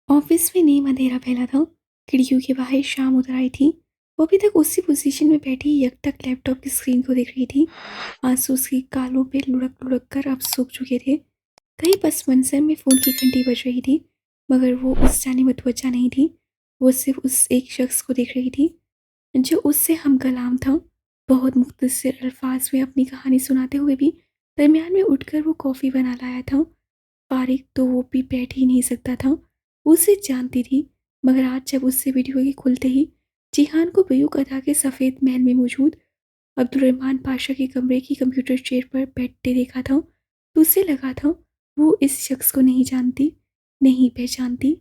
Office में नीम अंधेरा फैला था। खिड़कियों के बाहर शाम उतर आई थी। वो अभी तक उसी पोजीशन में बैठी यकटक लैपटॉप की स्क्रीन को देख रही थी। आंसू उसके गालों पे लुढ़क लुढ़क कर अब सूख चुके थे। कहीं पस मंजर में फोन की घंटी बज रही थी, मगर वो उस जाने मुतवज्जा नहीं थी। वो सिर्फ उस एक शख्स को देख रही थी जो उससे हम कलाम था। बहुत मुख्तसर अल्फाज में अपनी कहानी सुनाते हुए भी दरमियान में उठकर वो कॉफ़ी बना लाया था। फारिग तो वो भी बैठ ही नहीं सकता था। वो उसे जानती थी, मगर आज जब उससे वीडियो के खुलते ही जिहान को बयूक अदा के सफ़ेद महल में मौजूद अब्दुलरहमान पाशा के कमरे की कंप्यूटर चेयर पर बैठते देखा था, तो उसे लगा था वो इस शख्स को नहीं जानती, नहीं पहचानती।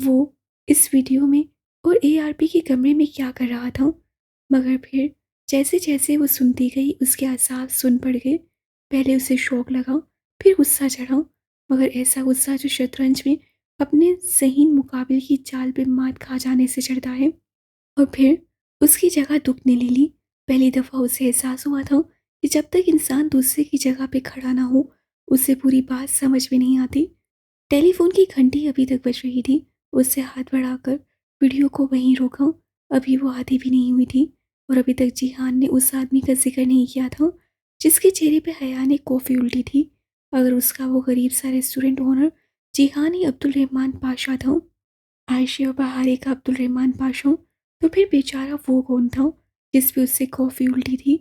वो इस वीडियो में और एआरपी के कमरे में क्या कर रहा था। मगर फिर जैसे जैसे वो सुनती गई उसके आसाब सुन पड़ गए। पहले उसे शौक लगा, फिर गुस्सा चढ़ा, मगर ऐसा गुस्सा जो शतरंज में अपने ज़हीन मुकाबिल की चाल पे मात खा जाने से चढ़ता है। और फिर उसकी जगह दुखने ले ली। पहली दफ़ा उसे एहसास हुआ था कि जब तक इंसान दूसरे की जगह पे खड़ा ना हो, उसे पूरी बात समझ में नहीं आती। टेलीफोन की घंटी अभी तक बज रही थी। उससे हाथ बढ़ाकर वीडियो को वहीं रोका। अभी वो आधी भी नहीं हुई थी और अभी तक जिहान ने उस आदमी का जिक्र नहीं किया था जिसके चेहरे पे हया ने कॉफ़ी उल्टी थी। अगर उसका वो गरीब सा रेस्टोरेंट ओनर जिहान ही अब्दुल रहमान पाशा था, आयशे और बहारे का अब्दुल रहमान पाशा, तो फिर बेचारा वो कौन था जिस पे उससे कॉफ़ी उल्टी थी,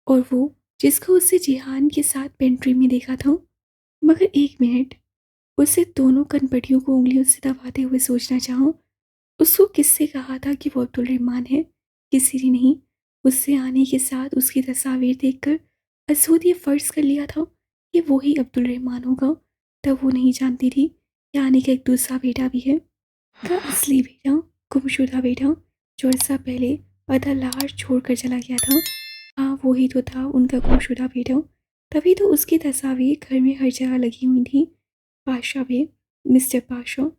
और वो जिसको उससे जिहान के साथ पेंट्री में देखा था। मगर एक मिनट, उसे दोनों कनपटियों को उंगलियों से दबाते हुए सोचना चाहो। उसको किससे कहा था कि वो अब्दुल रहमान है? किसी ने नहीं। उससे आने के साथ उसकी तस्वीर देखकर असोद ये फ़र्ज़ कर लिया था कि वो ही अब्दुल रहमान होगा। तब वो नहीं जानती थी कि आने का एक दूसरा बेटा भी है, का असली बेटा, गुमशुदा बेटा, जो अरसा पहले अदालहार छोड़कर चला गया था। हाँ, वही तो था उनका गुमशुदा बेटा। तभी तो उसकी तस्वीर घर में हर जगह लगी हुई थी। पाशा बे, मिस्टर पाशा,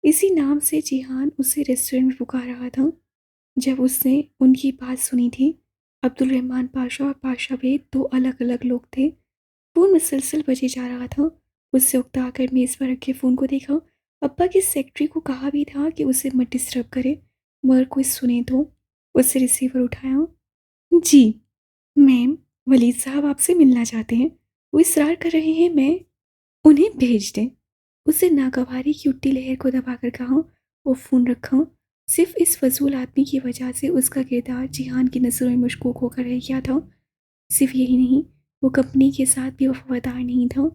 इसी नाम से जिहान उसे रेस्टोरेंट में पुकार रहा था। जब उसने उनकी बात सुनी थी, अब्दुल रहमान पाशा और पाशा बे दो अलग अलग लोग थे। फ़ोन मुसलसल बजे जा रहा था। उससे उकता कर मेज़ पर रखे फ़ोन को देखा। अब्बा की सेक्रेटरी को कहा भी था कि उसे मत डिस्टर्ब करे, मगर कोई सुने तो। उससे रिसीवर उठाया। जी मैम, वलीद साहब आपसे मिलना चाहते हैं। वो इसरार कर रहे हैं मैं उन्हें भेज दें। उसे नागवारी की उठती लहर को दबाकर कहा। वो फ़ोन रखा। सिर्फ इस फजूल आदमी की वजह से उसका किरदार जिहान की नज़रों में मशकूक होकर रह गया था। सिर्फ यही नहीं, वो कंपनी के साथ भी वफादार नहीं था।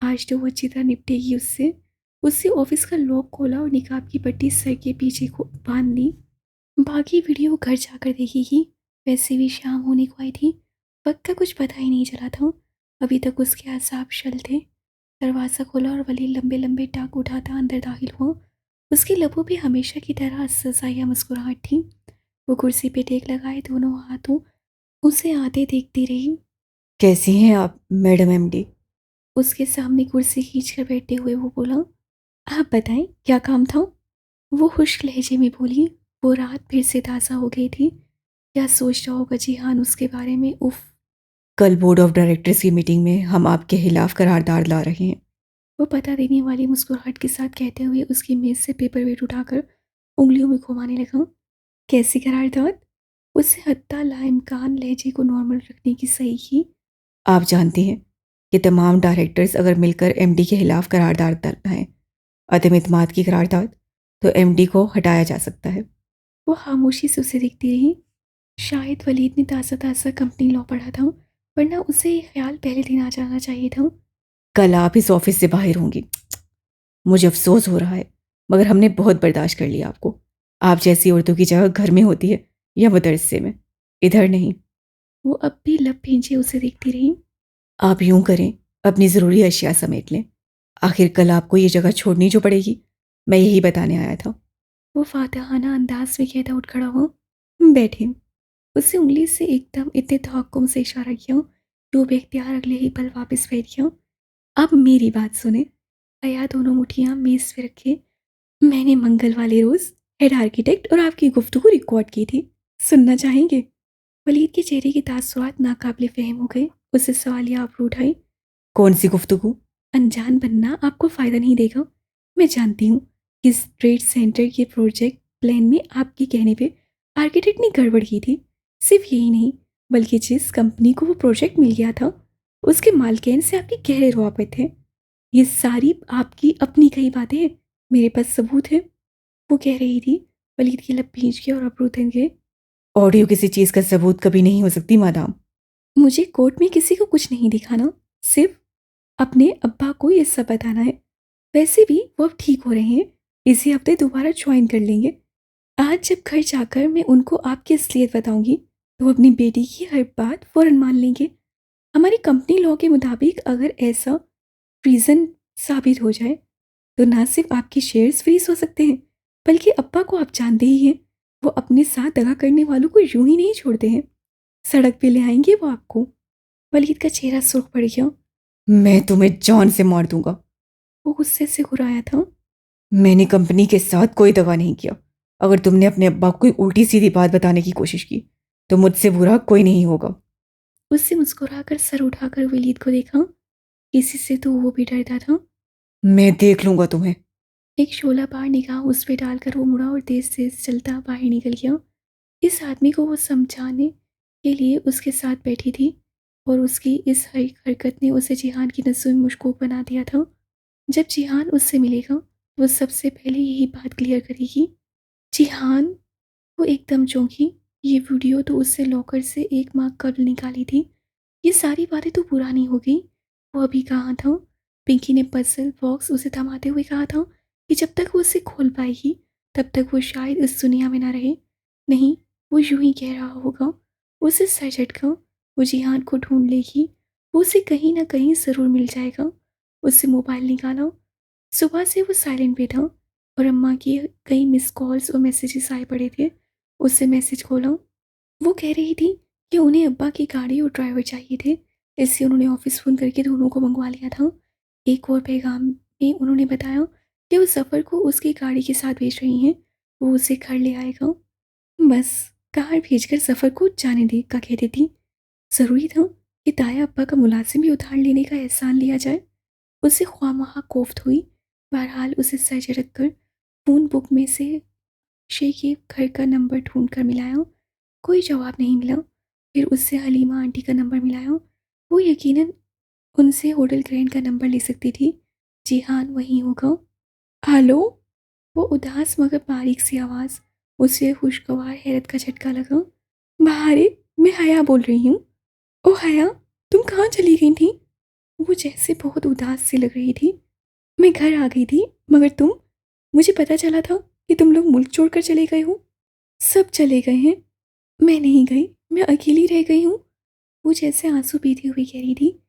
आज तो वो अच्छी तरह निपटेगी उससे। उससे ऑफिस का लॉक खोला और निकाब की पट्टी सर के पीछे को बांध ली। बाकी वीडियो घर जाकर देखेगी। वैसे भी शाम होने को आई थी। वक्त का कुछ पता ही नहीं चला था। अभी तक उसके आसाब शल थे। दरवाज़ा खोला और वली लंबे लंबे टाक उठाता अंदर दाखिल हुआ। उसके लबों पे हमेशा की तरह सजाया मुस्कुराहट थी। वो कुर्सी पे टेक लगाए दोनों हाथों उसे आते देखती रही। कैसी हैं आप मैडम एमडी? उसके सामने कुर्सी खींचकर बैठे हुए वो बोला, आप बताएं क्या काम था? वो खुश्क लहजे में बोली। वो रात फिर से ताज़ा हो गई थी। क्या सोच रहा होगा जिहान उसके बारे में? उफ। कल बोर्ड ऑफ डायरेक्टर्स की मीटिंग में हम आपके खिलाफ करारदाद ला रहे हैं। वो पता देने वाली मुस्कुराहट के साथ कहते हुए उसकी मेज से पेपर वेट उठाकर उंगलियों में घुमाने लगा। कैसी करारदाद? उसे हत्ता लाइमकान लहजे को नॉर्मल रखने की सही की। आप जानती हैं कि तमाम डायरेक्टर्स अगर मिलकर एमडी के खिलाफ करारदाद लाएं, अदम इत्मीनान की करारदाद, तो एमडी को हटाया जा सकता है। वो खामोशी से उसे देखती रही। शायद वलीद ने ताज़ा ताज़ा कंपनी लॉ पढ़ा था, वरना उसे ये ख्याल पहले दिन आ जाना चाहिए था। कल आप इस ऑफिस से बाहर होंगी। मुझे अफसोस हो रहा है, मगर हमने बहुत बर्दाश्त कर लिया आपको। आप जैसी औरतों की जगह घर में होती है या मदरसे में, इधर नहीं। वो अब भी लब भींचे उसे देखती रही। आप यूं करें, अपनी ज़रूरी अशिया समेट लें। आखिर कल आपको ये जगह छोड़नी जो पड़ेगी। मैं यही बताने आया था। वो फातहाना अंदाज में कहता उठ खड़ा हुआ। बैठे। उसे उंगली से एकदम इतने तहक्कुम से इशारा किया जो बेख्तियार अगले ही पल वापस बैठ गया। अब मेरी बात सुने। अया दोनों मुठियां मेज पे रखे। मैंने मंगल वाले रोज हेड आर्किटेक्ट और आपकी गुफ्तगू रिकॉर्ड की थी। सुनना चाहेंगे? वलीद के चेहरे के तासुरात नाकाबिले फहम हो गए। उसे सवालिया आबरू उठाई। कौन सी गुफ्तगू? अनजान बनना आपको फायदा नहीं देगा। मैं जानती हूँ इस ट्रेड सेंटर के प्रोजेक्ट प्लान में आपके कहने पे आर्किटेक्ट ने गड़बड़ की थी। सिर्फ यही नहीं, बल्कि जिस कंपनी को वो प्रोजेक्ट मिल गया था उसके मालकिन से आपके गहरे रवाबत थे। ये सारी आपकी अपनी कही बातें हैं, मेरे पास सबूत है, वो कह रही थी। वलीद की लब भींच गए और अब्रू थम गए। ऑडियो किसी चीज़ का सबूत कभी नहीं हो सकती मादाम। मुझे कोर्ट में किसी को कुछ नहीं दिखाना, सिर्फ अपने अब्बा को ये सब बताना है। वैसे भी वो अब ठीक हो रहे हैं, इसी हफ्ते दोबारा ज्वाइन कर लेंगे। आज जब घर जाकर मैं उनको आपकी असलियत बताऊंगी तो वो अपनी बेटी की हर बात फौरन मान लेंगे। हमारी कंपनी लॉ के मुताबिक अगर ऐसा रीज़न साबित हो जाए तो ना सिर्फ आपके शेयर्स फ्रीज हो सकते हैं, बल्कि अब्बा को आप जानते ही हैं, वो अपने साथ दगा करने वालों को यूं ही नहीं छोड़ते हैं। सड़क पे ले आएंगे वो आपको। वलीद का चेहरा सुर्ख पड़ गया। मैं तुम्हें जान से मार दूंगा। वो गुस्से से घुराया था। मैंने कंपनी के साथ कोई दगा नहीं किया। अगर तुमने अपने अब्बा को कोई उल्टी सीधी बात बताने की कोशिश की तो मुझसे बुरा कोई नहीं होगा। उससे मुस्कुराकर सर उठाकर वलीद को देखा। किसी से तो वो भी डरता था। मैं देख लूंगा तुम्हें। एक शोला बार निगाह उस पे डालकर वो मुड़ा और तेज तेज चलता बाहर निकल गया। इस आदमी को वो समझाने के लिए उसके साथ बैठी थी और उसकी इस हर हरकत ने उसे जिहान की नसों में मशकूक बना दिया था। जब जिहान उससे मिलेगा वो सबसे पहले यही बात क्लियर करेगी। जिहान, वो एकदम चौंकी। ये वीडियो तो उससे लॉकर से 1 माह कबल निकाली थी। ये सारी बातें तो पुरानी हो गई। वो अभी कहाँ था? पिंकी ने पजल बॉक्स उसे थमाते हुए कहा था कि जब तक वो उसे खोल पाएगी तब तक वो शायद इस दुनिया में ना रहे। नहीं, वो यूं ही कह रहा होगा। उसे सर झटका। वो जिहान को ढूंढ लेगी। वो उसे कहीं ना कहीं ज़रूर मिल जाएगा। उससे मोबाइल निकाला। सुबह से वो साइलेंट पे था और अम्मा की कई मिस कॉल्स और मैसेजेस आए पड़े थे। उससे मैसेज खोला। वो कह रही थी कि उन्हें अब्बा की गाड़ी और ड्राइवर चाहिए थे, इसलिए उन्होंने ऑफिस फ़ोन करके दोनों को मंगवा लिया था। एक और पैगाम में उन्होंने बताया कि वो सफ़र को उसकी गाड़ी के साथ भेज रही हैं, वो उसे घर ले आएगा। बस कार भेजकर सफ़र को जाने दे का कह देती। ज़रूरी था कि ताया अब्बा का मुलाजिम भी उधार लेने का एहसान लिया जाए। उसे ख्वामाहा कोफ्त हुई। बहरहाल उसे सर झटक कर फ़ोन बुक में से शे के घर का नंबर ढूंढ कर मिलाया। कोई जवाब नहीं मिला। फिर उससे हलीमा आंटी का नंबर मिलाया। वो यकीनन उनसे होटल ग्रैंड का नंबर ले सकती थी। जी हाँ, वहीं होगा। हेलो। वो उदास मगर बारीक सी आवाज़। उसे खुशगवार हैरत का झटका लगा। बाहरे, मैं हया बोल रही हूँ। ओ हया, तुम कहाँ चली गई थी? वो जैसे बहुत उदास सी लग रही थी। मैं घर आ गई थी, मगर तुम, मुझे पता चला था कि तुम लोग मुल्क छोड़कर चले गए हो। सब चले गए हैं, मैं नहीं गई, मैं अकेली रह गई हूँ। वो जैसे आंसू पीती हुई कह रही थी।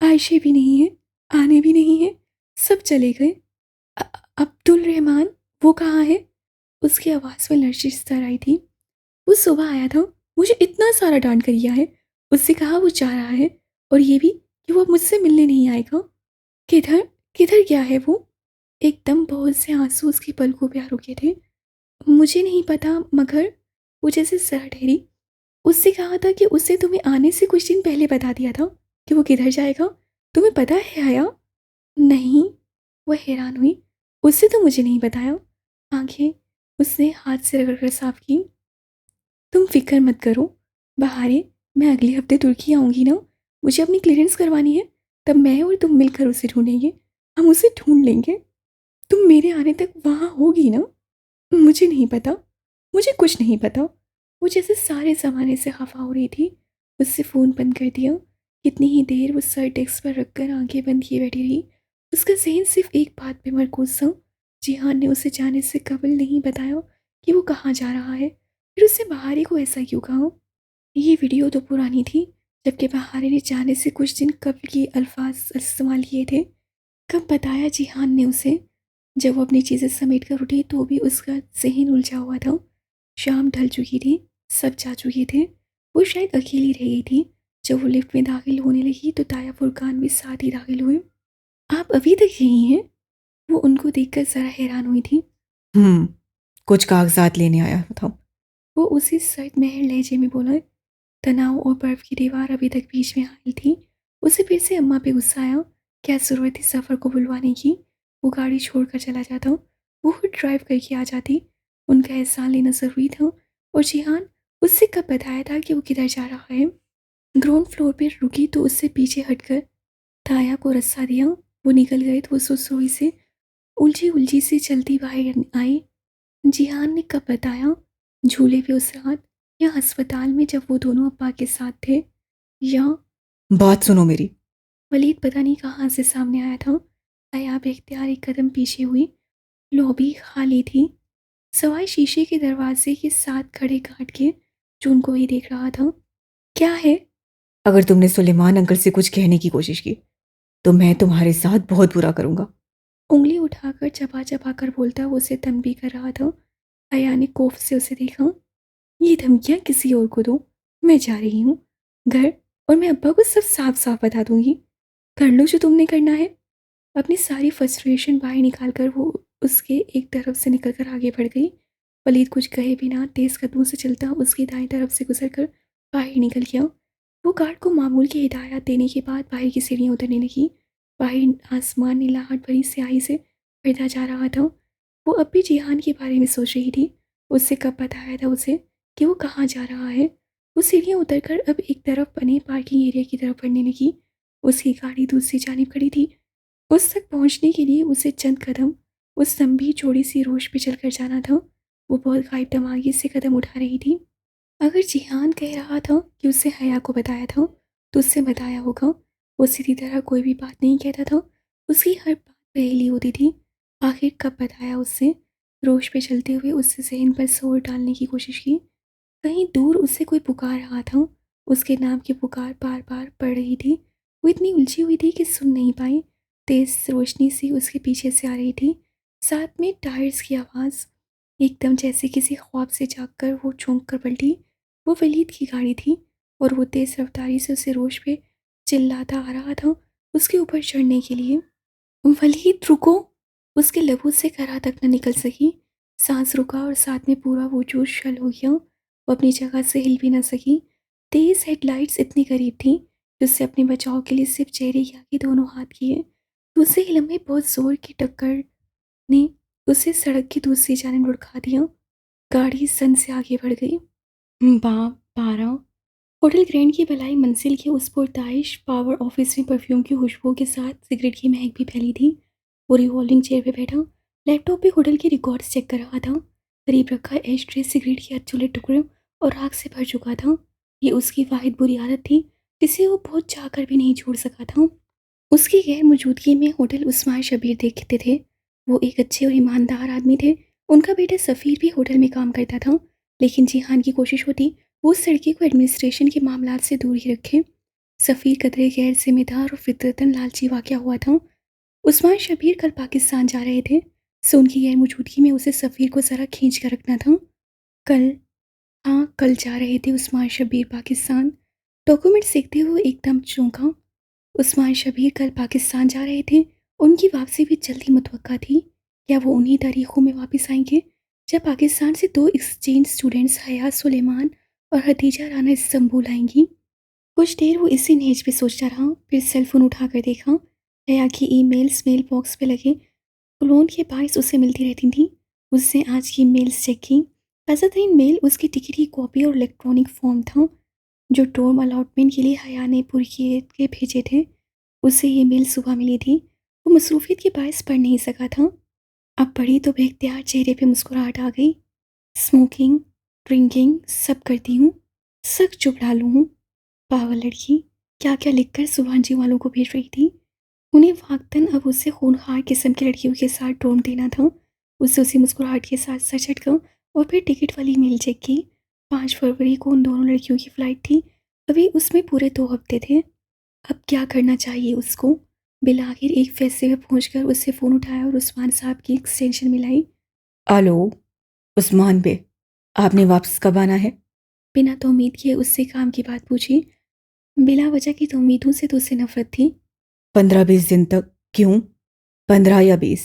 आयशे भी नहीं है, आने भी नहीं है, सब चले गए। अ- अब्दुल रहमान, वो कहाँ है? उसकी आवाज़ में लर्जिश सी आई थी। वो सुबह आया था, मुझे इतना सारा डांट कर गया है। उससे कहा वो जा रहा है, और ये भी कि वो अब मुझसे मिलने नहीं आएगा। किधर, किधर गया है वो? एकदम बहुत से आंसू उसकी पलकों पे आ रुके थे। मुझे नहीं पता, मगर वो जैसे सर ठहरी। उससे कहा था कि उसे तुम्हें आने से कुछ दिन पहले बता दिया था कि वो किधर जाएगा। तुम्हें पता है हया? नहीं। वह हैरान हुई। उससे तो मुझे नहीं बताया। आंखें उसने हाथ से रगड़कर साफ की। तुम फिक्र मत करो बहारे, मैं अगले हफ्ते तुर्की आऊँगी ना, मुझे अपनी क्लियरेंस करवानी है, तब मैं और तुम मिलकर उसे ढूंढेंगे। हम उसे ढूंढ लेंगे। तुम मेरे आने तक वहाँ होगी ना? मुझे नहीं पता, मुझे कुछ नहीं पता। वो जैसे सारे ज़माने से खफा हो रही थी। उससे फ़ोन बंद कर दिया। कितनी ही देर वो सर डेस्क पर रखकर आंखें बंद किए बैठी रही। उसका जहन सिर्फ एक बात पे मरकूज था। जिहान ने उसे जाने से कबल नहीं बताया कि वो कहाँ जा रहा है। फिर उससे बहारी को ऐसा क्यों कहा? ये वीडियो तो पुरानी थी, जबकि बहारी ने जाने से कुछ दिन कबल के अल्फाज इस्तेमाल किए थे। कब बताया जिहान ने उसे? जब वो अपनी चीज़ें समेट कर उठी तो भी उसका ज़हन उलझा हुआ था। शाम ढल चुकी थी, सब जा चुके थे। वो शायद अकेली रह गई थी। जब वो लिफ्ट में दाखिल होने लगी तो ताया फुरकान भी साथ ही दाखिल हुए। आप अभी तक यहीं हैं? वो उनको देखकर ज़रा हैरान हुई थी। हम्म, कुछ कागजात लेने आया था। वो उसी सर्द महर लहजे में बोला। तनाव और बर्फ की दीवार अभी तक बीच में हाई थी। उसे फिर से अम्मा पे गुस्सा आया। क्या ज़रूरत थी सफ़र को बुलवाने की? वो गाड़ी छोड़कर चला जाता। वो खुद ड्राइव करके आ जाती। उनका एहसान लेना ज़रूरी था और जिहान उससे कब बताया था कि वो किधर जा रहा है। ग्राउंड फ्लोर पर रुकी तो उससे पीछे हटकर ताया को रास्ता दिया। वो निकल गए तो वो सुसोई से उलझी उलझी से चलती बाहर आई। जिहान ने कब बताया, झूले पे उस रात या अस्पताल में जब वो दोनों अब्बा के साथ थे, या बात सुनो मेरी। वलीद पता नहीं कहाँ से सामने आया था। आया बेख्तियार एक कदम पीछे हुई। लॉबी खाली थी, सवाई शीशे के दरवाजे के साथ खड़े गार्ड के जो उनको ही देख रहा था। क्या है? अगर तुमने सुलेमान अंकल से कुछ कहने की कोशिश की तो मैं तुम्हारे साथ बहुत बुरा करूंगा। उंगली उठाकर चबा चबा कर बोलता वो उसे तंबी कर रहा था। आया ने कोफ से उसे देखा। ये धमकियाँ किसी और को दो, मैं जा रही हूँ घर, और मैं अब्बा को सब साफ साफ बता दूंगी। कर लो जो तुमने करना है। अपनी सारी फ्रस्ट्रेशन बाहर निकाल कर वो उसके एक तरफ से निकल कर आगे बढ़ गई। वलीद कुछ कहे बिना तेज कदमों से चलता उसकी दाएं तरफ से गुजर कर बाहर निकल गया। वो गार्ड को मामूल की हिदायत देने के बाद बाहर की सीढ़ियाँ उतरने लगी। बाहर आसमान नीलाहट भरी स्याही से भरता जा रहा था। वो अब भी जिहान के बारे में सोच रही थी। उससे कब बताया था उसे कि वो कहाँ जा रहा है। वो सीढ़ियाँ उतरकर अब एक तरफ बने पार्किंग एरिया की तरफ बढ़ने लगी। उसकी गाड़ी दूसरी जानिब खड़ी थी। उस तक पहुंचने के लिए उसे चंद कदम उस लंबी चौड़ी सी रोड पे चलकर जाना था। वो बहुत गायब दमागी से कदम उठा रही थी। अगर जिहान कह रहा था कि उससे हया को बताया था तो उससे बताया होगा। वो सीधी तरह कोई भी बात नहीं कहता था। उसकी हर बात पहेली होती थी। आखिर कब बताया उससे। रोड पे चलते हुए उससे जहन पर जोर डालने की कोशिश की। कहीं दूर उससे कोई पुकार रहा था। उसके नाम की पुकार बार बार पड़ रही थी। वो इतनी उलझी हुई थी कि सुन नहीं पाई। तेज रोशनी सी उसके पीछे से आ रही थी, साथ में टायर्स की आवाज़। एकदम जैसे किसी ख्वाब से जागकर वो चौंक कर पलटी। वो वलीद की गाड़ी थी और वो तेज़ रफ्तारी से उसे रोश पे चिल्लाता आ रहा था उसके ऊपर चढ़ने के लिए। वलीद रुको! उसके लबों से करा तक न निकल सकी। सांस रुका और साथ में पूरा वजूद शल हो गया। वो अपनी जगह से हिल भी न सकी। तेज हेडलाइट्स इतनी करीब थी कि उससे अपने बचाव के लिए सिर्फ चेहरे के आगे दोनों हाथ किए। दूसरे ही लम्हे बहुत जोर की टक्कर ने उसे सड़क की दूसरी जानिब लुढ़का दिया। गाड़ी सन से आगे बढ़ गई। बाप 12 होटल ग्रैंड की भलाई मंजिल के उस पुरताइश पावर ऑफिस में परफ्यूम की खुशबू के साथ सिगरेट की महक भी फैली थी। वो रिवॉल्विंग चेयर पे बैठा लैपटॉप पे होटल के रिकॉर्ड्स चेक कर रहा था। करीब रखा एश ट्रे सिगरेट के अधचूले टुकड़े और राख से भर चुका था। ये उसकी वाहिद बुरी आदत थी जिसे वो बहुत चाहकर भी नहीं छोड़ सका था। उसकी गैर मौजूदगी में होटल उस्मान शबीर देखते थे। वो एक अच्छे और ईमानदार आदमी थे। उनका बेटा सफ़ीर भी होटल में काम करता था, लेकिन जिहान की कोशिश होती वो उस लड़के को एडमिनिस्ट्रेशन के मामलात से दूर ही रखे। सफ़ीर कदरे गैर जिम्मेदार और फितरतन लालची वाक़या हुआ था। उस्मान शबीर कल पाकिस्तान जा रहे थे, सो उनकी गैर मौजूदगी में उसे सफ़ीर को ज़रा खींच कर रखना था। कल, हाँ कल जा रहे थे उस्मान शबीर पाकिस्तान। डॉक्यूमेंट्स देखते हुए एकदम चौंका। उस्मान शबीर कल पाकिस्तान जा रहे थे। उनकी वापसी भी जल्दी मुतवक्का थी। क्या वो उन्हीं तारीखों में वापस आएंगे जब पाकिस्तान से दो एक्सचेंज स्टूडेंट्स हयात सुलेमान और हदीजा राना इस्तांबुल आएंगी। कुछ देर वो इसी नेज पे सोचता रहा, फिर सेलफोन उठाकर देखा। हया की ईमेल्स मेल बॉक्स पे लगे क्लोन के बाइस उसे मिलती रहती थी। उसने आज की मेल्स चेक की। ताज़ा तरीन मेल उसकी टिकट की कॉपी और इलेक्ट्रॉनिक फॉर्म था जो टॉर्म अलॉटमेंट के लिए हया ने पूरी के भेजे थे। उसे ये मेल सुबह मिली थी। वो मसरूफियत के बायस पढ़ नहीं सका था। अब पढ़ी तो बेख्तियार चेहरे पे मुस्कुराहट आ गई। स्मोकिंग, ड्रिंकिंग सब करती हूँ, सख्त चुपड़ालू हूँ। पागल लड़की, क्या क्या लिखकर सुभानजी वालों को भेज रही थी। उन्हें वाकतन अब उससे खूनखार किस्म की लड़कियों के साथ टोन देना था। उससे उसी मुस्कुराहट के साथ सर झटका और फिर टिकट वाली मेल चेक की। 5 फरवरी को उन दोनों लड़कियों की फ़्लाइट थी। अभी उसमें पूरे 2 हफ्ते थे। अब क्या करना चाहिए उसको। बिल आखिर एक फैसले में पहुंचकर उससे फ़ोन उठाया और उस्मान साहब की एक्सटेंशन मिलाई। आलो, उस्मान बे, आपने वापस कब आना है? बिना तौमीद किए उससे काम की बात पूछी। बिला वजह की तौमीदों से तो उसे नफरत थी। 15-20 दिन तक। क्यों? 15 या 20?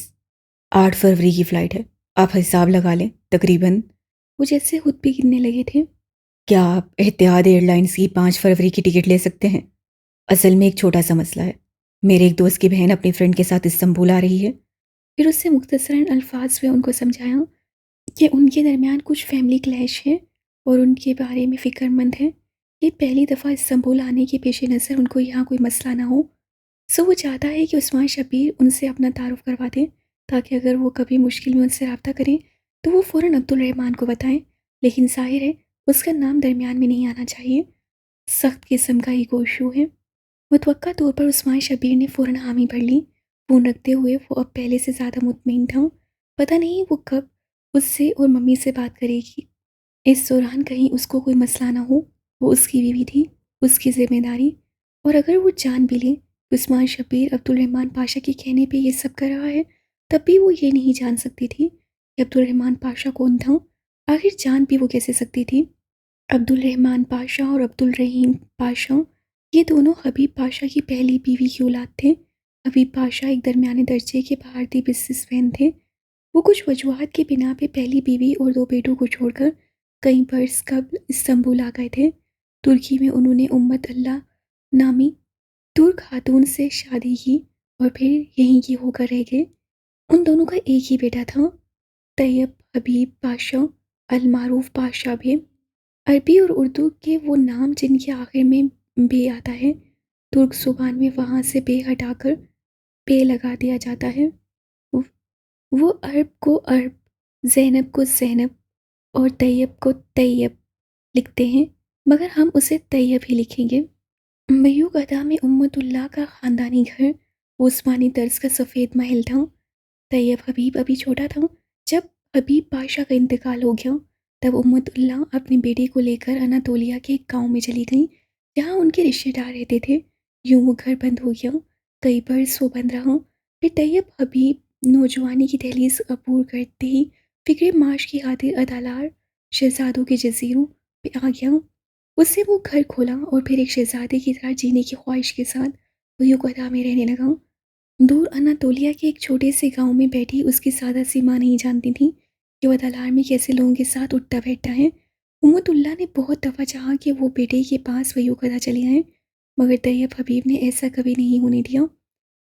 8 फरवरी की फ़्लाइट है। आप हिसाब लगा लें, तकरीबन। वो जैसे खुद भी गिनने लगे थे। क्या आप एहतियाद एयरलाइंस की 5 फरवरी की टिकट ले सकते हैं? असल में एक छोटा सा मसला है। मेरे एक दोस्त की बहन अपनी फ्रेंड के साथ इस्तांबुल आ रही है। फिर उससे मुख्तसरन अल्फाज में उनको समझाया कि उनके दरमियान कुछ फैमिली क्लैश है और उनके बारे में फ़िक्रमंद है कि पहली दफ़ा इस्तांबुल आने के पेश नज़र उनको यहाँ कोई मसला ना हो। सो वो चाहता है कि उस्मान शब्बीर उनसे अपना तारुफ़ करवा दें, ताकि अगर वो कभी मुश्किल में उनसे रब्ता करें तो वो फ़ौरन अब्दुल रहमान को बताएं। लेकिन ज़ाहिर है उसका नाम दरमियान में नहीं आना चाहिए। सख्त किस्म का ईगो इशू है। मुतवक्का तौर पर उस्मान शब्बीर ने फ़ौरन हामी भर ली। फ़ोन रखते हुए वो अब पहले से ज़्यादा मुतमईन था। पता नहीं वो कब उससे और मम्मी से बात करेगी। इस दौरान कहीं उसको कोई मसला ना हो। वो उसकी बीवी थी, उसकी ज़िम्मेदारी। और अगर वो जान भी ले कि उस्मान शब्बीर अब्दुल रहमान पाशा के कहने पे ये सब कर रहा है, तब भी वो ये नहीं जान सकती थी कि अब्दुल रहमान पाशा कौन था। आखिर जान भी वो कैसे सकती थी? अब्दुल रहमान पाशा और अब्दुल रहीम पाशा ये दोनों हबीब पाशा की पहली बीवी की औलाद थे। हबीब पाशा एक दरमियाने दर्जे के भारतीय बिजनेसमैन थे। वो कुछ वजूहात की बिना पे पहली बीवी और दो बेटों को छोड़कर कई बरस कबल इस्तांबुल आ गए थे। तुर्की में उन्होंने उम्मत अल्लाह नामी तुर्क खातून से शादी की और फिर यहीं की होकर रह गए। उन दोनों का एक ही बेटा था, तैयब हबीब पाशा अल मारूफ पाशा भी। अरबी और उर्दू के वो नाम जिनके आखिर में बे आता है, तुर्क ज़ुबान में वहाँ से बे हटाकर पे लगा दिया जाता है। वो वो अरब को अरब, ज़ैनब को ज़ैनब और तैयब को तैयब लिखते हैं, मगर हम उसे तैयब ही लिखेंगे। मयूक अदा में उम्मतुल्लाह का ख़ानदानी घर उस्मानी तर्ज का सफ़ेद महल था। तैयब हबीब अभी छोटा था। जब हबीब पाशा का इंतकाल हो गया, तब उम्मतुल्लाह अपने बेटे को लेकर अनातोलिया के एक गांव में चली गई, जहां उनके रिश्तेदार रहते थे। यूं वो घर बंद हो गया। कई बरस वो बंद रहा। फिर तैयब हबीब नौजवानी की दहलीज अबूर करते ही फिक्र माश की खातिर अदालार शहजादों के जजीरों पे आ गया। उससे वो घर खोला और फिर एक शहजादे की तरह जीने की ख्वाहिश के साथ वो युगदा में रहने लगा। दूर अनातोलिया के एक छोटे से गांव में बैठी उसकी सादा सी माँ नहीं जानती थी कि वह दलार में कैसे लोगों के साथ उठता बैठता है। उम्मतुल्लाह ने बहुत दफ़ा चाहा कि वो बेटे के पास वही कदा चले आए, मगर तैयब हबीब ने ऐसा कभी नहीं होने दिया।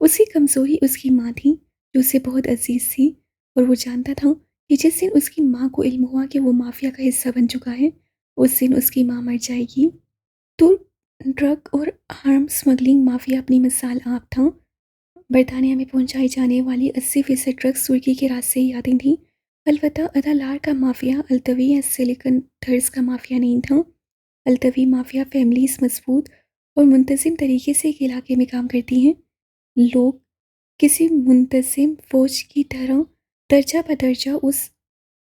उसकी कमज़ोरी उसकी माँ थी, जो उसे बहुत अजीज़ थी। और वो जानता था कि जिस दिन उसकी माँ को इल्म हुआ कि वो माफिया का हिस्सा बन चुका है, उस दिन उसकी माँ मर जाएगी। तो ड्रग और आर्म्स स्मगलिंग माफिया अपनी मिसाल आप था। बरतानिया में पहुंचाई जाने वाली 80% ड्रग्स तुर्की के रास्ते ही आती थी। अलबत्ता अदालार का माफिया अल्तवी या सिलिकन थर्स का माफिया नहीं था। अल्तवी माफिया फैमिलीज मजबूत और मुंतजिम तरीके से एक इलाके में काम करती हैं। लोग किसी मुंतजिम फौज की तरह दर्जा बदर्जा उस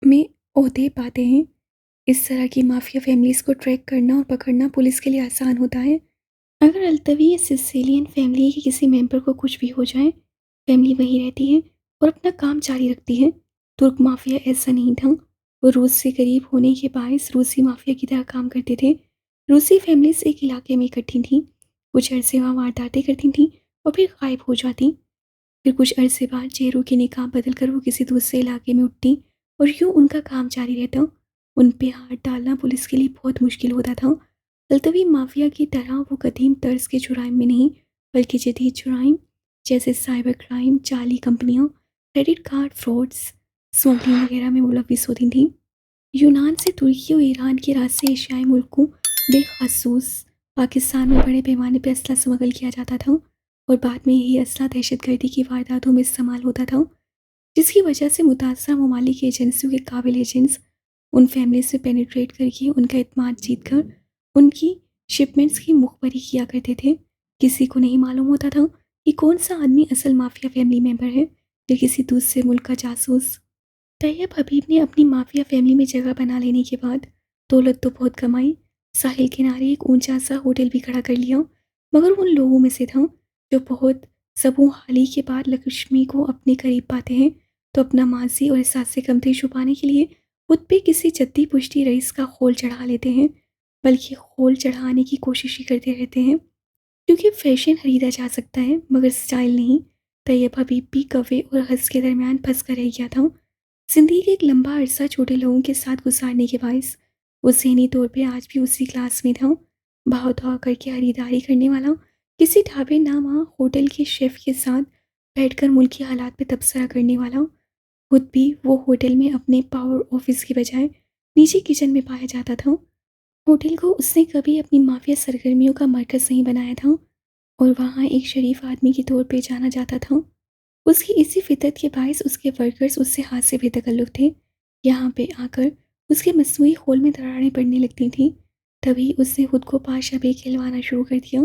में ओहदे पाते हैं। इस तरह की माफिया फैमिलीज को ट्रैक करना और पकड़ना पुलिस के लिए आसान होता है। अगर अल्तवी या सिसिलियन फैमिली के किसी मेंबर को कुछ भी हो जाए, फैमिली वहीं रहती है और अपना काम जारी रखती है। तुर्क माफिया ऐसा नहीं था। वो रूस से करीब होने के बायस रूसी माफिया की तरह काम करते थे। रूसी फैमिलीज एक इलाके में इकट्ठी थीं, कुछ अरसे वहाँ वारदातें करती थीं और फिर गायब हो जाती। फिर कुछ अरसे बाद चेहरों के निकाब बदल कर वो किसी दूसरे इलाके में उठती और यूँ उनका काम जारी रहता। उन पे हाथ डालना पुलिस के लिए बहुत मुश्किल होता था। अल्तवी माफिया की तरह वो कदीम तर्ज के जुराइम में नहीं, बल्कि जदीद जुराइम जैसे साइबर क्राइम, जाली कंपनियां, क्रेडिट कार्ड फ्रॉड्स, स्मगलिंग वगैरह में मुलविस होती थी। यूनान से तुर्की और ईरान के रास्ते एशियाई मुल्कों बेखसूस पाकिस्तान में बड़े पैमाने पर असला स्मगल किया जाता था और बाद में यही असला दहशतगर्दी की वारदातों में इस्तेमाल होता था, जिसकी वजह से मुतासर ममालिक की एजेंसियों के काबिल एजेंट्स उन फैमिली से पेनिट्रेट करके उनका इत्मीनान जीत कर उनकी शिपमेंट्स की मुखबरी किया करते थे। किसी को नहीं मालूम होता था कि कौन सा आदमी असल माफिया फैमिली मेंबर है या किसी दूसरे मुल्क का जासूस। तैयब हबीब ने अपनी माफिया फैमिली में जगह बना लेने के बाद दौलत तो बहुत कमाई, साहिल किनारे एक ऊंचा सा होटल भी खड़ा कर लिया, मगर उन लोगों में से था जो बहुत सबू हाली के बाद लक्ष्मी को अपने करीब पाते हैं तो अपना माजी और एहसास कमती छुपाने के लिए खुद पे किसी जद्दी पुश्ती रईस का खोल चढ़ा लेते हैं, बल्कि खोल चढ़ाने की कोशिश ही करते रहते हैं, क्योंकि फैशन खरीदा जा सकता है मगर स्टाइल नहीं। तैयब हबीब भी कवे और हंस के दरमियान फंस कर रह गया था। जिंदगी का एक लंबा अरसा छोटे लोगों के साथ गुजारने के बायस वो ज़हनी तौर पे आज भी उसी क्लास में था। भाव धाव करके खरीदारी करने वाला, किसी ढाबे नामा होटल के शेफ के साथ बैठकर मुल्क के हालात पे तबसरा करने वाला। खुद भी वो होटल में अपने पावर ऑफिस की बजाय निजी किचन में पाया जाता था। होटल को उसने कभी अपनी माफिया सरगर्मियों का मरकज़ नहीं बनाया था और वहाँ एक शरीफ आदमी के तौर पे जाना जाता था। उसकी इसी फितरत के बायस उसके वर्कर्स उससे हाथ से बेतकल्लुफ़ थे। यहाँ पे आकर उसके मसनूई खोल में दरारें पड़ने लगती थीं। तभी उसने खुद को पाशा बे कहलवाना शुरू कर दिया।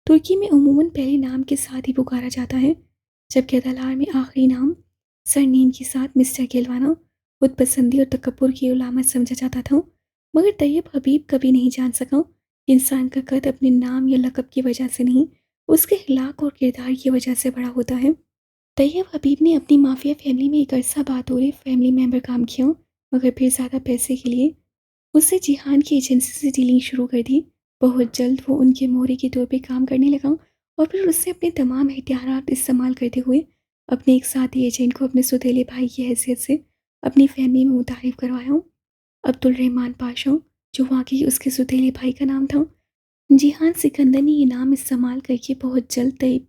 तुर्की में अमूमन पहले नाम के साथ ही पुकारा जाता है, जबकि अदलार में आखिरी नाम सरनेम के साथ मिस्टर कहलवाना खुद पसंदी और तकब्बुर की अलामत समझा जाता था। मगर तैयब हबीब कभी नहीं जान सका कि इंसान का कद अपने नाम या लक़ब की वजह से नहीं, उसके अखलाक और किरदार की वजह से बड़ा होता है। तैयब हबीब ने अपनी माफिया फैमिली में एक अरसा बतौर फैमिली मेंबर काम किया, मगर फिर ज़्यादा पैसे के लिए उससे जिहान की एजेंसी से डीलिंग शुरू कर दी। बहुत जल्द वो उनके मोहरे के तौर पे काम करने लगा और फिर उससे अपने तमाम एहतियात इस्तेमाल करते हुए अपने एक साथी एजेंट को अपने सौतेले भाई की हैसियत से अपनी फैमिली में मुतारिफ करवाया। अब्दुल रहमान पाशा, जो वाकई उसके सौतेले भाई का नाम था। जिहान सिकंदर ने ये नाम इस्तेमाल करके बहुत जल्द तैयब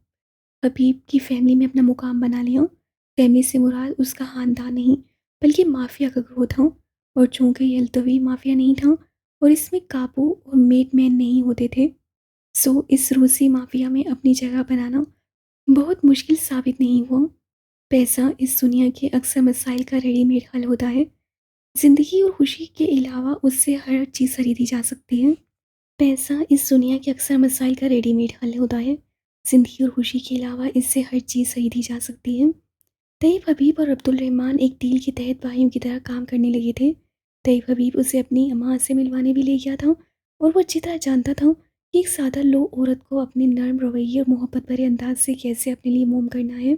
हबीब की फैमिली में अपना मुकाम बना लिया। फैमिली से मुराद उसका ख़ानदान नहीं, बल्कि माफिया का ग्रोथ था। और चूँकि ये अल्तवी माफिया नहीं था और इसमें काबू और मेडमैन नहीं होते थे, सो इस रूसी माफिया में अपनी जगह बनाना बहुत मुश्किल साबित नहीं हुआ। पैसा इस दुनिया के अक्सर मसाइल का रेडीमेड हल होता है। ज़िंदगी और खुशी के अलावा उससे हर चीज़ खरीदी जा सकती है। पैसा इस दुनिया के अक्सर मसाइल का रेडीमेड हल होता है। ज़िंदगी और खुशी के अलावा इससे हर चीज़ खरीदी जा सकती है। तैयब हबीब और अब्दुल रहमान एक डील के तहत भाइयों की तरह काम करने लगे थे। तैयब हबीब उसे अपनी अम्मा से मिलवाने भी ले गया था और वो अच्छी तरह जानता था कि एक सादा लोग औरत को अपने नर्म रवैये और मोहब्बत भरे अंदाज से कैसे अपने लिए मोम करना है।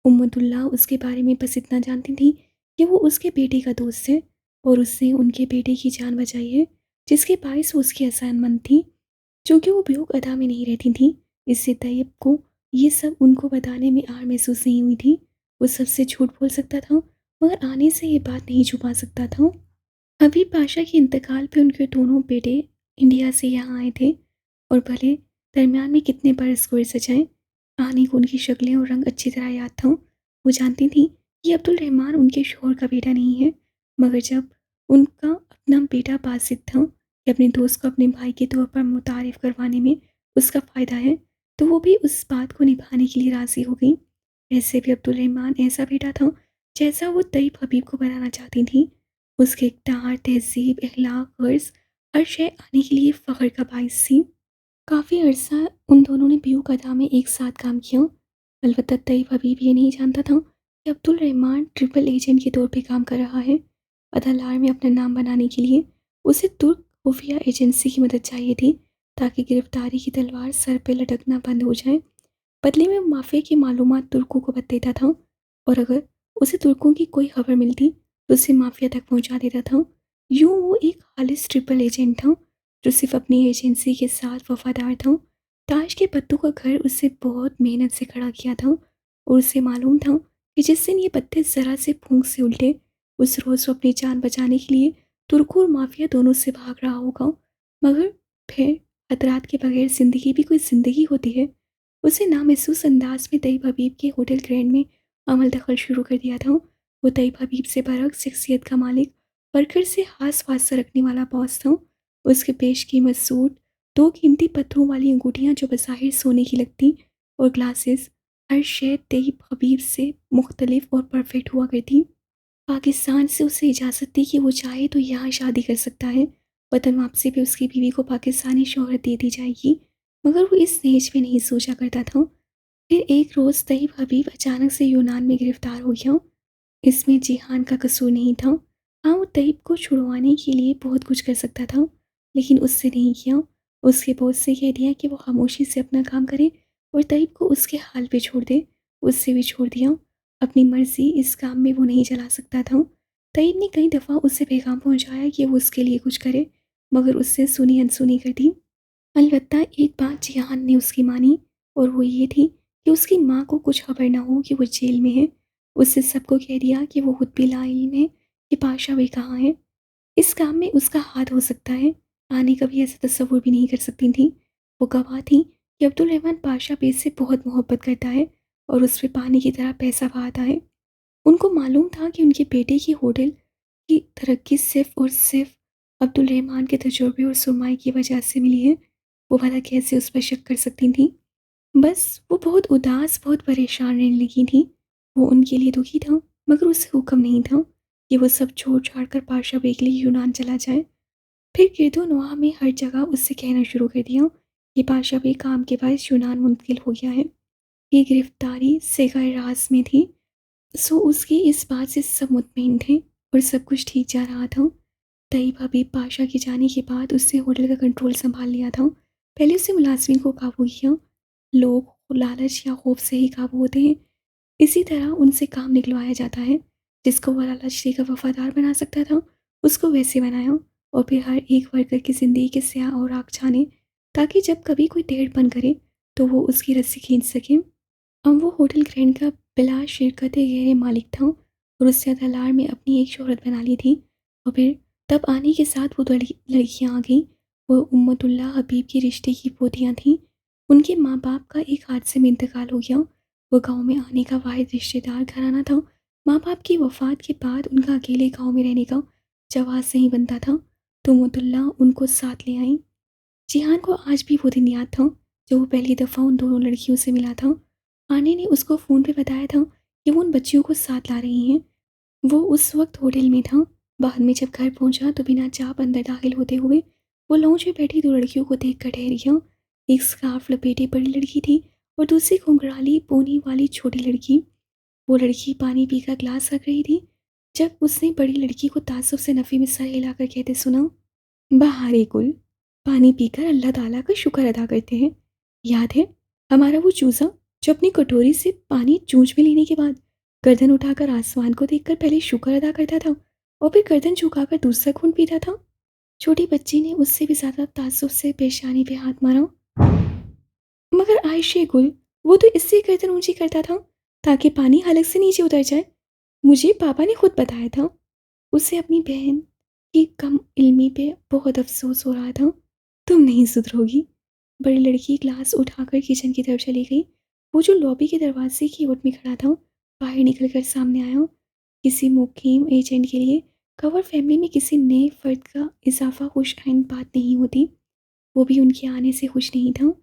उम्मतुल्लाह उसके बारे में बस इतना जानती थी कि वो उसके बेटे का दोस्त है और उसने उनके बेटे की जान बचाई है, जिसके बायस वो उसकी असानमंद थी। चूँकि वो बेहूक अदा में नहीं रहती थी, इससे तैयब को ये सब उनको बताने में आर महसूस नहीं हुई थी। वो सबसे झूठ बोल सकता था, मगर आने से ये बात नहीं छुपा सकता था। हबीब पाशा के इंतकाल पे उनके दोनों बेटे इंडिया से यहाँ आए थे और भले दरमियान में कितने बरस गुज़र जाएं, आने को उनकी शक्लें और रंग अच्छी तरह याद था। वो जानती थी कि अब्दुल रहमान उनके शौहर का बेटा नहीं है, मगर जब उनका अपना बेटा बासित था कि अपने दोस्त को अपने भाई के तौर पर मुतारिफ करवाने में उसका फ़ायदा है, तो वो भी उस बात को निभाने के लिए राज़ी हो गई। वैसे भी अब्दुल रहमान ऐसा बेटा था जैसा वो तैयब हबीब को बनाना चाहती थी। उसके इक़्तिदार, तहज़ीब, अखलाक, गर्ज़ हर शय आने के लिए फ़ख्र का बाइस थी। काफ़ी अरसा उन दोनों ने बेहूक अदा में एक साथ काम किया। अलबत्ता तैयब हबीब ये नहीं जानता था कि अब्दुल रहमान ट्रिपल एजेंट के तौर पे काम कर रहा है। अदालार में अपना नाम बनाने के लिए उसे तुर्क खुफिया एजेंसी की मदद चाहिए थी, ताकि गिरफ्तारी की तलवार सर पे लटकना बंद हो जाए। बदले में माफिया की मालूमात तुर्कों को बता देता था और अगर उसे तुर्कों की कोई खबर मिलती तो उसे माफिया तक पहुंचा देता था। यूं वो एक खालिस ट्रिपल एजेंट था, जो सिर्फ अपनी एजेंसी के साथ वफादार था। ताश के पत्तों का घर उससे बहुत मेहनत से खड़ा किया था और उसे मालूम था कि जिस दिन ये पत्ते ज़रा से फूंक से उल्टे, उस रोज़ वो अपनी जान बचाने के लिए तुर्कों और माफिया दोनों से भाग रहा होगा। मगर फिर खतरात के बगैर ज़िंदगी भी कोई ज़िंदगी होती है। उसे नामहसूस अंदाज में तैयब हबीब के होटल ग्रैंड में अमल दखल शुरू कर दिया था। वो तैयब हबीब से बरअक्स शख्सियत का मालिक, वर्कर से हास वास्ता रखने वाला बॉस था। उसके पेशकीमत सूट, दो कीमती पत्थरों वाली अंगूठियाँ जो बज़ाहिर सोने की लगती, और ग्लासेस, हर शय तैयब हबीब से मुख्तलिफ और परफेक्ट हुआ करती। पाकिस्तान से उसे इजाज़त थी कि वो चाहे तो यहाँ शादी कर सकता है। वतन वापसी पे उसकी बीवी को पाकिस्तानी शोहरत दे दी जाएगी, मगर वो इस दहेज में नहीं सोचा करता था। फिर एक रोज़ तैयब हबीब अचानक से यूनान में गिरफ्तार हो गया। इसमें जिहान का कसूर नहीं था। हाँ, वो तैयब को छुड़वाने के लिए बहुत कुछ कर सकता था, लेकिन उससे नहीं किया। उसके बॉस से कह दिया कि वो खामोशी से अपना काम करे और तैयब को उसके हाल पे छोड़ दे। उससे भी छोड़ दिया। अपनी मर्ज़ी इस काम में वो नहीं चला सकता था। तैयब ने कई दफ़ा उससे पैगाम पहुँचाया कि वो उसके लिए कुछ करे, मगर उससे सुनी अनसुनी कर दी। अलबत्ता एक बात जिहान ने उसकी मानी, और वो ये थी कि उसकी माँ को कुछ खबर ना हो कि वो जेल में है। उससे सबको कह दिया कि वो खुद भी लाइल है कि पाशा वे कहाँ है। इस काम में उसका हाथ हो सकता है। आने कभी ऐसा तस्वुर भी नहीं कर सकती थी। वो गवाह थी कि अब्दुल रहमान पाशा बेग से बहुत मोहब्बत करता है और उस पे पानी की तरह पैसा बहाता है। उनको मालूम था कि उनके बेटे की होटल की तरक्की सिर्फ और सिर्फ अब्दुल रहमान के तजुर्बे और सुरमाई की वजह से मिली है। वो भला कैसे उस पर शक कर सकती थी। बस वो बहुत उदास, बहुत परेशान रहने लगी थी। वो उनके लिए दुखी था, मगर उसे हुक्म नहीं था कि वो सब छोड़ छाड़ कर पाशा बेग के लिए यूनान चला जाए। फिर गिरदो नवाह में हर जगह उससे कहना शुरू कर दिया कि पाशा बेग काम के बाद यूनान मुंतकिल हो गया है। ये गिरफ्तारी सिगर राज में थी, सो उसकी इस बात से सब मुतमईन थे और सब कुछ ठीक जा रहा था। तईब हबीब पाशा के जाने के बाद उसने होटल का कंट्रोल संभाल लिया था। पहले उसने मुलाजमीन को काबू किया। लोग लालच या खौफ से ही काबू होते हैं। इसी तरह उनसे काम निकलवाया जाता है। जिसको वो लालच देकर वफादार बना सकता था, उसको वैसे बनाया। और फिर हर एक वर्कर की ज़िंदगी के स्याह और आग छाने, ताकि जब कभी कोई टेढ़ बन करे तो वो उसकी रस्सी खींच सके। अब वो होटल ग्रैंड का बिला शिरकत गहरे मालिक था और उससे दलार में अपनी एक शोहरत बना ली थी। और फिर तब आने के साथ वो लड़कियाँ आ गईं। वो उम्मतुल्ला हबीब की रिश्ते की पोतियाँ थीं। उनके माँ बाप का एक हादसे में इंतकाल हो गया। वो गांव में आने का वाहिद रिश्तेदार घराना था। माँ बाप की वफ़ात के बाद उनका अकेले गांव में रहने का जवाज़ नहीं बनता था, तो उम्मतुल्ला उनको साथ ले आई। जिहान को आज भी वो दिन याद था जब वो पहली दफ़ा उन दोनों लड़कियों से मिला था। आने ने उसको फ़ोन पे बताया था कि वो उन बच्चियों को साथ ला रही हैं। वो उस वक्त होटल में था। बाद में जब घर पहुंचा तो बिना चाप अंदर दाखिल होते हुए वो लाउंज में बैठी दो लड़कियों को देख कर ठहर गया। एक स्कार्फ लपेटे बड़ी लड़की थी और दूसरी घुंघराली पोनी वाली छोटी लड़की। वो लड़की पानी पीकर ग्लास रख रही थी जब उसने बड़ी लड़की को तासुब से नफ़ी में सर हिलाकर कहते सुना, बहारे गुल, पानी पीकर अल्लाह ताला का शुक्र अदा करते हैं। याद है हमारा वो चूज़ा जो अपनी कटोरी से पानी चूंच में लेने के बाद गर्दन उठाकर आसमान को देखकर पहले शुक्र अदा करता था और फिर गर्दन झुकाकर दूसरा खून पीता था। छोटी बच्ची ने उससे भी ज़्यादा तासुब से पेशानी पे हाथ मारा। मगर आयशे गुल, वो तो इससे गर्दन ऊंची करता था ताकि पानी हलक से नीचे उतर जाए। मुझे पापा ने खुद बताया था। उसे अपनी बहन की कम इल्मी पे बहुत अफसोस हो रहा था। तुम नहीं सुधरोगी। बड़ी लड़की ग्लास उठाकर किचन की तरफ चली गई। वो जो लॉबी के दरवाजे की ओट में खड़ा था बाहर निकलकर सामने आया। किसी मुकीम एजेंट के लिए कवर फैमिली में किसी नए फर्द का इजाफा खुश आइंद बात नहीं होती। वो भी उनके आने से खुश नहीं था।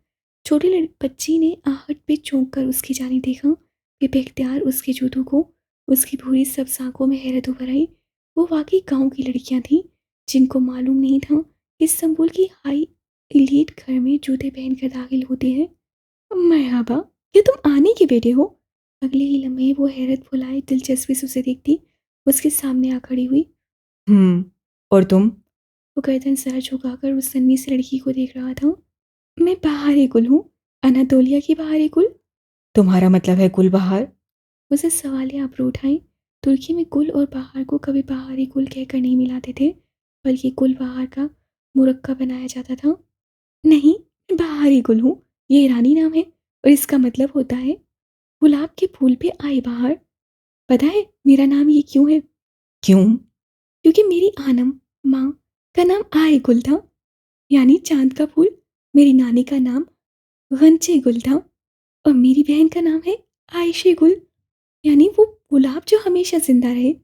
छोटी बच्ची ने आहट पे चौंक कर उसकी जाने देखा। फिर बेख्तियार उसके जूतों को, उसकी भूरी सब साँखों में हैरत उभर आई। वो वाकई गांव की लड़कियां थीं जिनको मालूम नहीं था कि इस्तांबुल की हाई एलीट घर में जूते पहनकर दाखिल होते हैं। मरहबा, ये तुम आने के बेटे हो। अगले ही लम्हे वो हैरत फुलाए दिलचस्पी से उसे देखती उसके सामने आ खड़ी हुई। और तुम? वो गर्दन सर झुकाकर उस सन्नी सी लड़की को देख रहा था। मैं बहारे गुल हूँ, अनातोलिया की बहारे गुल। तुम्हारा मतलब है गुलबहार? उसे सवालिया अबरू उठाई। तुर्की में गुल और बहार को कभी बहारी गुल कहकर नहीं मिलाते थे, बल्कि गुल बहार का मुरक्का बनाया जाता था। नहीं, मैं बहारी गुल हूँ। ये ईरानी नाम है और इसका मतलब होता है गुलाब के फूल पे आई बहार। पता है मेरा नाम ये क्यों है? क्यों? क्योंकि मेरी आनम माँ का नाम आए गुल था, यानी चांद का फूल। मेरी नानी का नाम गंचे गुल था और मेरी बहन का नाम है आयशे गुल, यानी वो गुलाब जो हमेशा जिंदा रहे।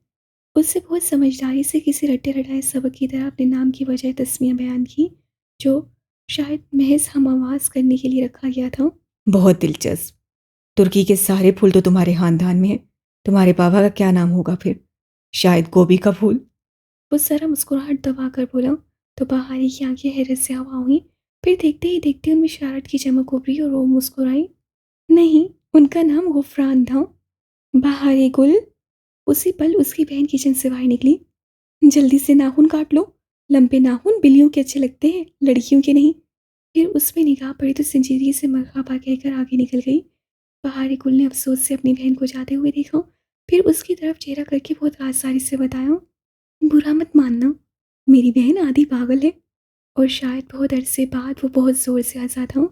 उससे बहुत समझदारी से किसी रट्टे रटाए सबक की तरह अपने नाम की वजह तस्मियाँ बयान की, जो शायद महज हम आवाज़ करने के लिए रखा गया था। बहुत दिलचस्प। तुर्की के सारे फूल तो तुम्हारे खानदान में हैं। तुम्हारे पापा का क्या नाम होगा फिर? शायद गोभी का फूल? वो जरा मुस्कुराहट दबाकर बोला। तो बहारी की आंखें हैरत से हवा हुई। फिर देखते ही देखते उनमें शरारत की चमक उभरी और वो मुस्कुराई। नहीं, उनका नाम गुफरान था। बहारी गुल। उसी पल उसकी बहन किचन से बाहर निकली। जल्दी से नाखून काट लो। लंबे नाखून बिल्लियों के अच्छे लगते हैं, लड़कियों के नहीं। फिर उसमें निगाह पड़ी तो संजीदगी से मरहबा कहकर आगे निकल गई। बहारी गुल ने अफसोस से अपनी बहन को जाते हुए देखा। फिर उसकी तरफ चेहरा करके बहुत आसानी से बताया, बुरा मत मानना, मेरी बहन आधी पागल है और शायद बहुत अरसे बाद वो बहुत ज़ोर से हंसा था।